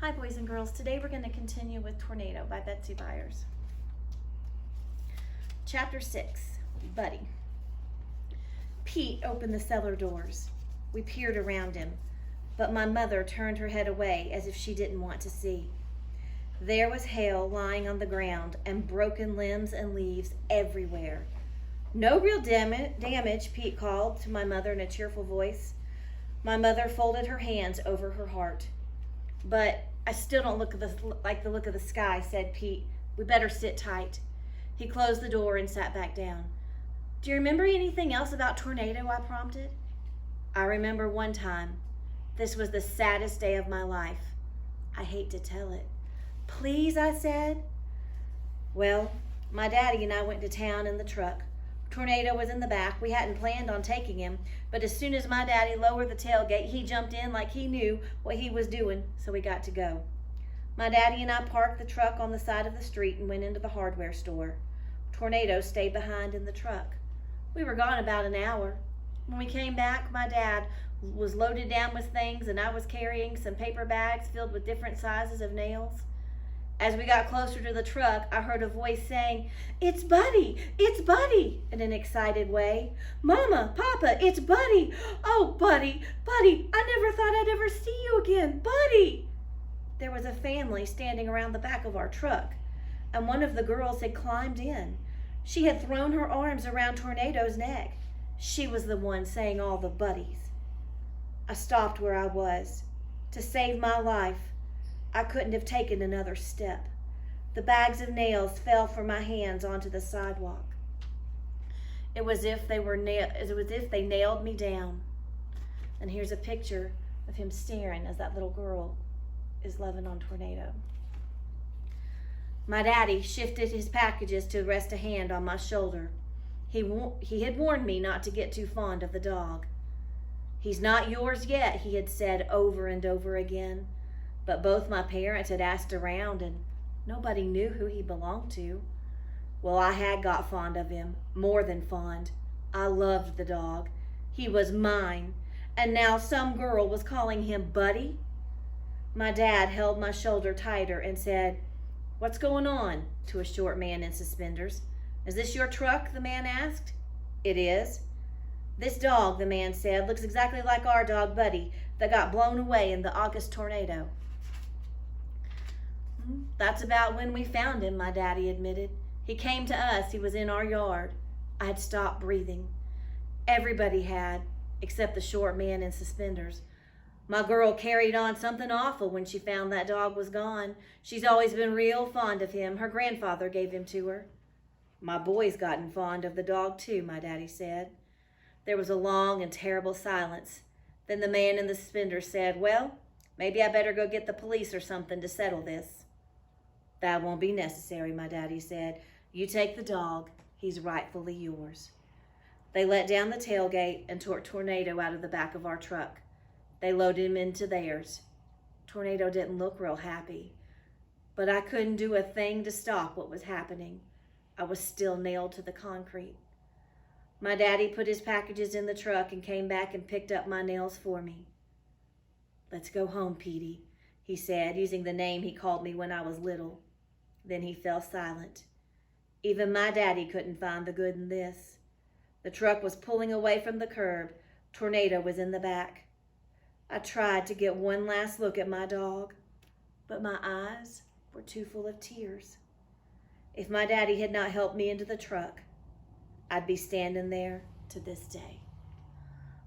Hi boys and girls, today we're going to continue with Tornado by Betsy Byers. Chapter 6, Buddy. Pete opened the cellar doors. We peered around him, but my mother turned her head away as if she didn't want to see. There was Hale lying on the ground and broken limbs and leaves everywhere. No real damage, Pete called to my mother in a cheerful voice. My mother folded her hands over her heart. But I still don't like the look of the sky, said Pete. We better sit tight. He closed the door and sat back down. Do you remember anything else about Tornado? I prompted. I remember one time. This was the saddest day of my life. I hate to tell it. Please, I said. Well, my daddy and I went to town in the truck. Tornado was in the back. We hadn't planned on taking him, but as soon as my daddy lowered the tailgate, he jumped in like he knew what he was doing, so we got to go. My daddy and I parked the truck on the side of the street and went into the hardware store. Tornado stayed behind in the truck. We were gone about an hour. When we came back, my dad was loaded down with things and I was carrying some paper bags filled with different sizes of nails. As we got closer to the truck, I heard a voice saying, "It's Buddy! It's Buddy!" in an excited way. "Mama, Papa, it's Buddy! Oh, Buddy, Buddy, I never thought I'd ever see you again! Buddy!" There was a family standing around the back of our truck, and one of the girls had climbed in. She had thrown her arms around Tornado's neck. She was the one saying all the buddies. I stopped where I was. To save my life, I couldn't have taken another step. The bags of nails fell from my hands onto the sidewalk. It was as if they nailed me down. And here's a picture of him staring as that little girl is loving on Tornado. My daddy shifted his packages to rest a hand on my shoulder. He had warned me not to get too fond of the dog. "He's not yours yet," he had said over and over again. But both my parents had asked around and nobody knew who he belonged to. Well, I had got fond of him, more than fond. I loved the dog. He was mine, and now some girl was calling him Buddy. My dad held my shoulder tighter and said, "What's going on?" to a short man in suspenders. "Is this your truck?" the man asked. "It is." "This dog," the man said, "looks exactly like our dog Buddy that got blown away in the August tornado." "That's about when we found him," my daddy admitted. "He came to us. He was in our yard." I had stopped breathing. Everybody had, except the short man in suspenders. "My girl carried on something awful when she found that dog was gone. She's always been real fond of him. Her grandfather gave him to her." "My boy's gotten fond of the dog too," my daddy said. There was a long and terrible silence. Then the man in the suspenders said, "Well, maybe I better go get the police or something to settle this." "That won't be necessary," my daddy said. "You take the dog. He's rightfully yours." They let down the tailgate and took Tornado out of the back of our truck. They loaded him into theirs. Tornado didn't look real happy, but I couldn't do a thing to stop what was happening. I was still nailed to the concrete. My daddy put his packages in the truck and came back and picked up my nails for me. "Let's go home, Petey," he said, using the name he called me when I was little. Then he fell silent. Even my daddy couldn't find the good in this. The truck was pulling away from the curb. Tornado was in the back. I tried to get one last look at my dog, but my eyes were too full of tears. If my daddy had not helped me into the truck, I'd be standing there to this day.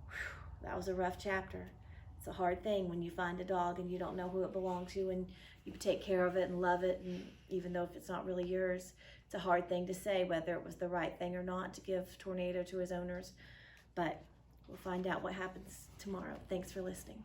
Whew, that was a rough chapter. It's a hard thing when you find a dog and you don't know who it belongs to and you take care of it and love it, and even though if it's not really yours, it's a hard thing to say whether it was the right thing or not to give Tornado to his owners. But we'll find out what happens tomorrow. Thanks for listening.